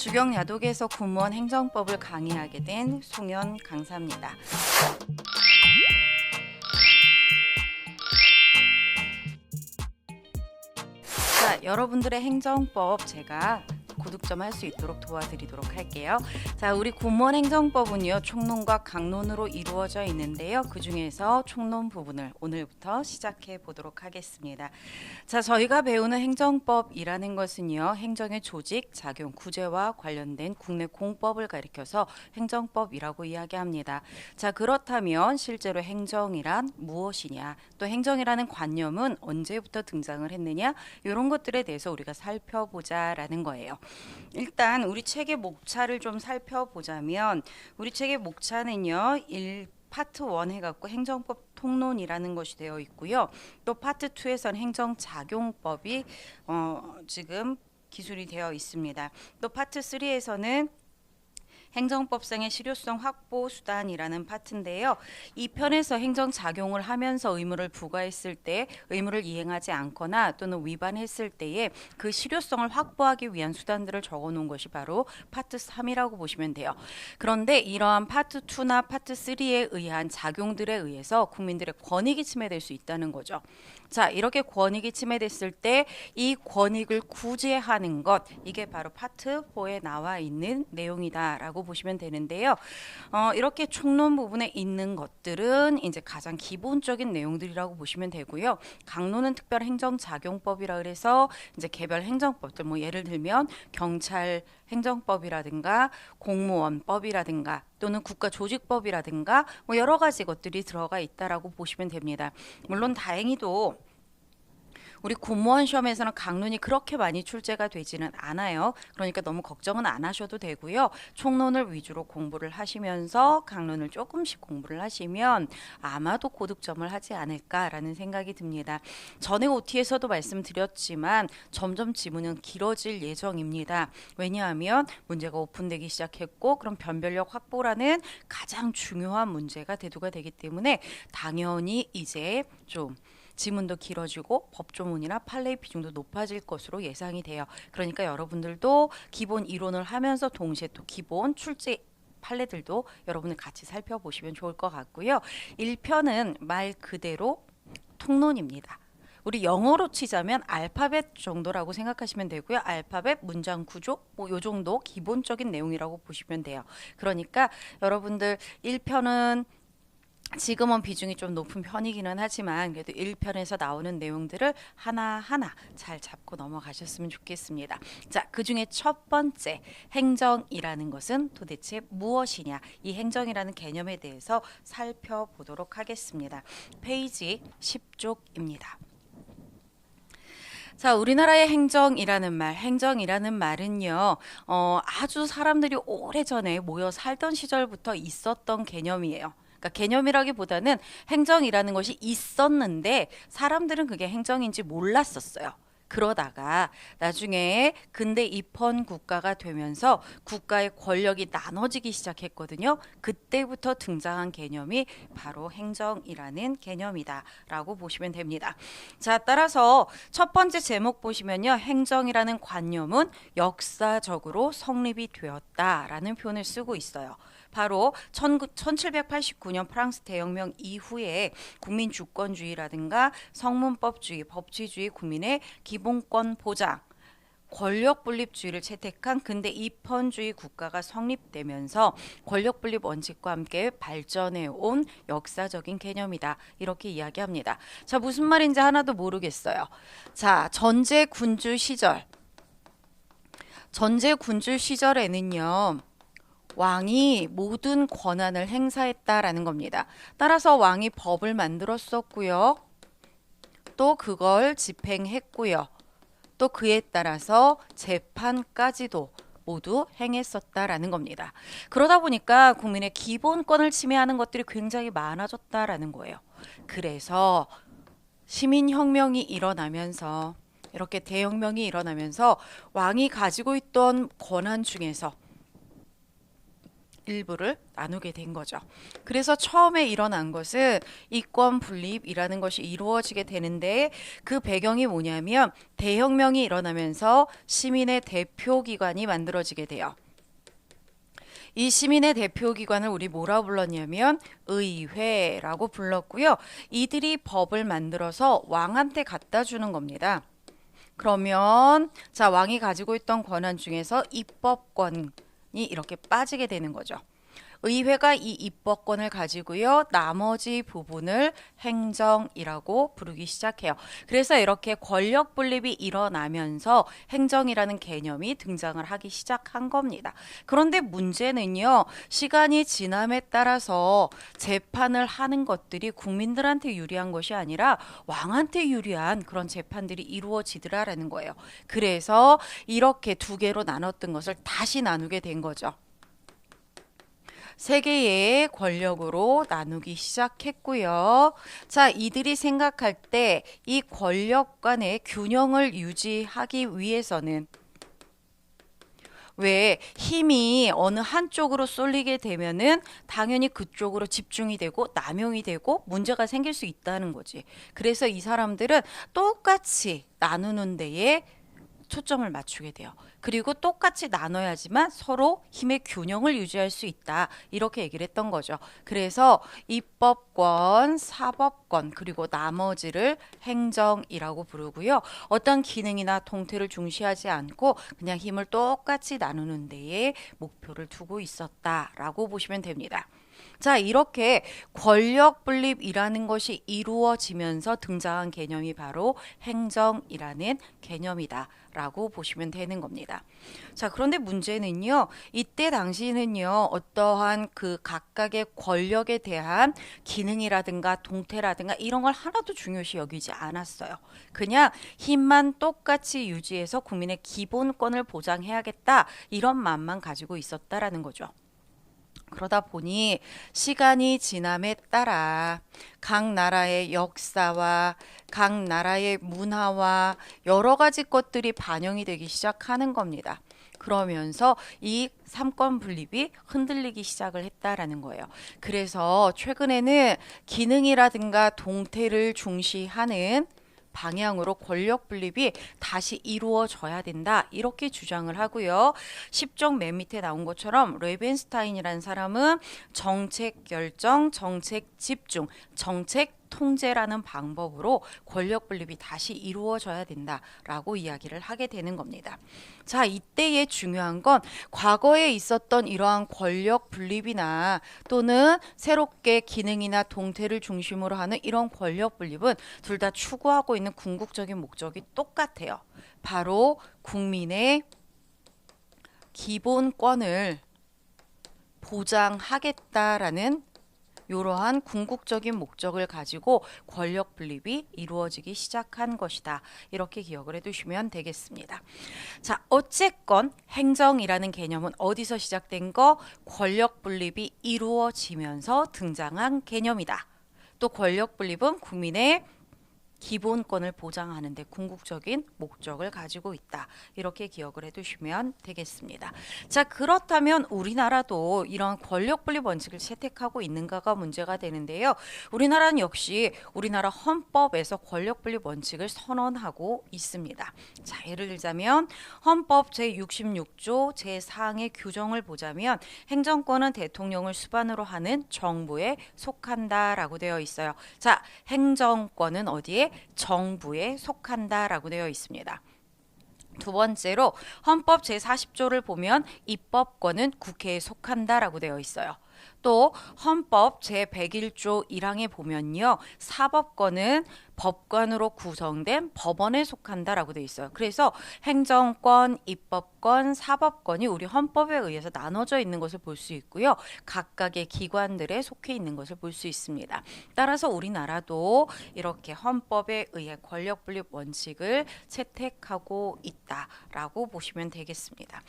주경야독에서 공무원 행정법을 강의하게 된 송현 강사입니다. 자, 여러분들의 행정법 제가 고득점 할 수 있도록 도와드리도록 할게요. 자, 우리 공무원 행정법은요, 총론과 강론으로 이루어져 있는데요. 그 중에서 총론 부분을 오늘부터 시작해 보도록 하겠습니다. 자, 저희가 배우는 행정법이라는 것은요, 행정의 조직, 작용, 구제와 관련된 국내 공법을 가리켜서 행정법이라고 이야기합니다. 자, 그렇다면 실제로 행정이란 무엇이냐, 또 행정이라는 관념은 언제부터 등장을 했느냐, 이런 것들에 대해서 우리가 살펴보자라는 거예요. 일단 우리 책의 목차를 좀 살펴보자면, 우리 책의 목차는요, 파트 1 해갖고 행정법 통론이라는 것이 되어 있고요. 또 파트 2에서는 행정작용법이 지금 기술이 되어 있습니다. 또 파트 3에서는 행정법상의 실효성 확보 수단이라는 파트인데요. 이 편에서 행정작용을 하면서 의무를 부과했을 때, 의무를 이행하지 않거나 또는 위반했을 때에 그 실효성을 확보하기 위한 수단들을 적어놓은 것이 바로 파트 3이라고 보시면 돼요. 그런데 이러한 파트 2나 파트 3에 의한 작용들에 의해서 국민들의 권익이 침해될 수 있다는 거죠. 자, 이렇게 권익이 침해됐을 때 이 권익을 구제하는 것, 이게 바로 파트 4에 나와 있는 내용이다라고 보시면 되는데요. 이렇게 총론 부분에 있는 것들은 이제 가장 기본적인 내용들이라고 보시면 되고요. 강론은 특별 행정작용법이라 그래서 이제 개별 행정법들, 뭐 예를 들면 경찰 행정법이라든가 공무원법이라든가 또는 국가조직법이라든가 뭐 여러 가지 것들이 들어가 있다라고 보시면 됩니다. 물론 다행히도 우리 공무원 시험에서는 강론이 그렇게 많이 출제가 되지는 않아요. 그러니까 너무 걱정은 안 하셔도 되고요. 총론을 위주로 공부를 하시면서 강론을 조금씩 공부를 하시면 아마도 고득점을 하지 않을까라는 생각이 듭니다. 전에 OT에서도 말씀드렸지만 점점 지문은 길어질 예정입니다. 왜냐하면 문제가 오픈되기 시작했고, 그럼 변별력 확보라는 가장 중요한 문제가 대두가 되기 때문에 당연히 이제 좀 지문도 길어지고 법조문이나 판례의 비중도 높아질 것으로 예상이 돼요. 그러니까 여러분들도 기본 이론을 하면서 동시에 또 기본 출제 판례들도 여러분들 같이 살펴보시면 좋을 것 같고요. 1편은 말 그대로 통론입니다. 우리 영어로 치자면 알파벳 정도라고 생각하시면 되고요. 알파벳, 문장 구조, 뭐 요 정도 기본적인 내용이라고 보시면 돼요. 그러니까 여러분들 1편은 지금은 비중이 좀 높은 편이기는 하지만 그래도 1편에서 나오는 내용들을 하나하나 잘 잡고 넘어가셨으면 좋겠습니다. 자, 그 중에 첫 번째, 행정이라는 것은 도대체 무엇이냐, 이 행정이라는 개념에 대해서 살펴보도록 하겠습니다. 페이지 10쪽입니다. 자, 우리나라의 행정이라는 말은요, 아주 사람들이 오래전에 모여 살던 시절부터 있었던 개념이에요. 그러니까 개념이라기보다는 행정이라는 것이 있었는데 사람들은 그게 행정인지 몰랐었어요. 그러다가 나중에 근대 입헌 국가가 되면서 국가의 권력이 나눠지기 시작했거든요. 그때부터 등장한 개념이 바로 행정이라는 개념이다라고 보시면 됩니다. 자, 따라서 첫 번째 제목 보시면요. 행정이라는 관념은 역사적으로 성립이 되었다라는 표현을 쓰고 있어요. 바로 1789년 프랑스 대혁명 이후에 국민 주권주의라든가 성문법주의, 법치주의, 국민의 기본권 보장, 권력 분립주의를 채택한 근대 입헌주의 국가가 성립되면서 권력 분립 원칙과 함께 발전해 온 역사적인 개념이다. 이렇게 이야기합니다. 자, 무슨 말인지 하나도 모르겠어요. 자, 전제 군주 시절에는요. 왕이 모든 권한을 행사했다라는 겁니다. 따라서 왕이 법을 만들었었고요. 또 그걸 집행했고요. 또 그에 따라서 재판까지도 모두 행했었다라는 겁니다. 그러다 보니까 국민의 기본권을 침해하는 것들이 굉장히 많아졌다라는 거예요. 그래서 시민혁명이 일어나면서, 이렇게 대혁명이 일어나면서 왕이 가지고 있던 권한 중에서 일부를 나누게 된 거죠. 그래서 처음에 일어난 것은 이권 분립이라는 것이 이루어지게 되는데 그 배경이 뭐냐면 대혁명이 일어나면서 시민의 대표기관이 만들어지게 돼요. 이 시민의 대표기관을 우리 뭐라 불렀냐면 의회라고 불렀고요. 이들이 법을 만들어서 왕한테 갖다 주는 겁니다. 그러면 자, 왕이 가지고 있던 권한 중에서 입법권이 이렇게 빠지게 되는 거죠. 의회가 이 입법권을 가지고요. 나머지 부분을 행정이라고 부르기 시작해요. 그래서 이렇게 권력 분립이 일어나면서 행정이라는 개념이 등장을 하기 시작한 겁니다. 그런데 문제는요. 시간이 지남에 따라서 재판을 하는 것들이 국민들한테 유리한 것이 아니라 왕한테 유리한 그런 재판들이 이루어지더라라는 거예요. 그래서 이렇게 두 개로 나눴던 것을 다시 나누게 된 거죠. 세 개의 권력으로 나누기 시작했고요. 자, 이들이 생각할 때 이 권력 간의 균형을 유지하기 위해서는 왜 힘이 어느 한쪽으로 쏠리게 되면은 당연히 그쪽으로 집중이 되고 남용이 되고 문제가 생길 수 있다는 거지. 그래서 이 사람들은 똑같이 나누는 데에 초점을 맞추게 돼요. 그리고 똑같이 나눠야지만 서로 힘의 균형을 유지할 수 있다. 이렇게 얘기를 했던 거죠. 그래서 입법권, 사법권, 그리고 나머지를 행정이라고 부르고요. 어떤 기능이나 동태를 중시하지 않고 그냥 힘을 똑같이 나누는 데에 목표를 두고 있었다라고 보시면 됩니다. 자, 이렇게 권력 분립이라는 것이 이루어지면서 등장한 개념이 바로 행정이라는 개념이다 라고 보시면 되는 겁니다. 자, 그런데 문제는요, 이때 당시는요, 어떠한 그 각각의 권력에 대한 기능이라든가 동태라든가 이런 걸 하나도 중요시 여기지 않았어요. 그냥 힘만 똑같이 유지해서 국민의 기본권을 보장해야겠다 이런 마음만 가지고 있었다라는 거죠. 그러다 보니 시간이 지남에 따라 각 나라의 역사와 각 나라의 문화와 여러 가지 것들이 반영이 되기 시작하는 겁니다. 그러면서 이 삼권 분립이 흔들리기 시작을 했다라는 거예요. 그래서 최근에는 기능이라든가 동태를 중시하는 방향으로 권력 분립이 다시 이루어져야 된다 이렇게 주장을 하고요. 10종 맨 밑에 나온 것처럼 레벤스타인이라는 사람은 정책 결정, 정책 집중, 정책 통제라는 방법으로 권력 분립이 다시 이루어져야 된다라고 이야기를 하게 되는 겁니다. 자, 이때의 중요한 건 과거에 있었던 이러한 권력 분립이나 또는 새롭게 기능이나 동태를 중심으로 하는 이런 권력 분립은 둘 다 추구하고 있는 궁극적인 목적이 똑같아요. 바로 국민의 기본권을 보장하겠다라는 이러한 궁극적인 목적을 가지고 권력 분립이 이루어지기 시작한 것이다. 이렇게 기억을 해두시면 되겠습니다. 자, 어쨌건 행정이라는 개념은 어디서 시작된 거? 권력 분립이 이루어지면서 등장한 개념이다. 또 권력 분립은 국민의 기본권을 보장하는 데 궁극적인 목적을 가지고 있다. 이렇게 기억을 해두시면 되겠습니다. 자, 그렇다면 우리나라도 이런 권력 분립 원칙을 채택하고 있는가가 문제가 되는데요. 우리나라는 역시 우리나라 헌법에서 권력 분립 원칙을 선언하고 있습니다. 자, 예를 들자면 헌법 제66조 제4항의 규정을 보자면 행정권은 대통령을 수반으로 하는 정부에 속한다라고 되어 있어요. 자, 행정권은 어디에? 정부에 속한다라고 되어 있습니다. 두 번째로 헌법 제40조를 보면 입법권은 국회에 속한다라고 되어 있어요. 또 헌법 제101조 1항에 보면요. 사법권은 법관으로 구성된 법원에 속한다라고 되어 있어요. 그래서 행정권, 입법권, 사법권이 우리 헌법에 의해서 나눠져 있는 것을 볼 수 있고요. 각각의 기관들에 속해 있는 것을 볼 수 있습니다. 따라서 우리나라도 이렇게 헌법에 의해 권력 분립 원칙을 채택하고 있다라고 보시면 되겠습니다.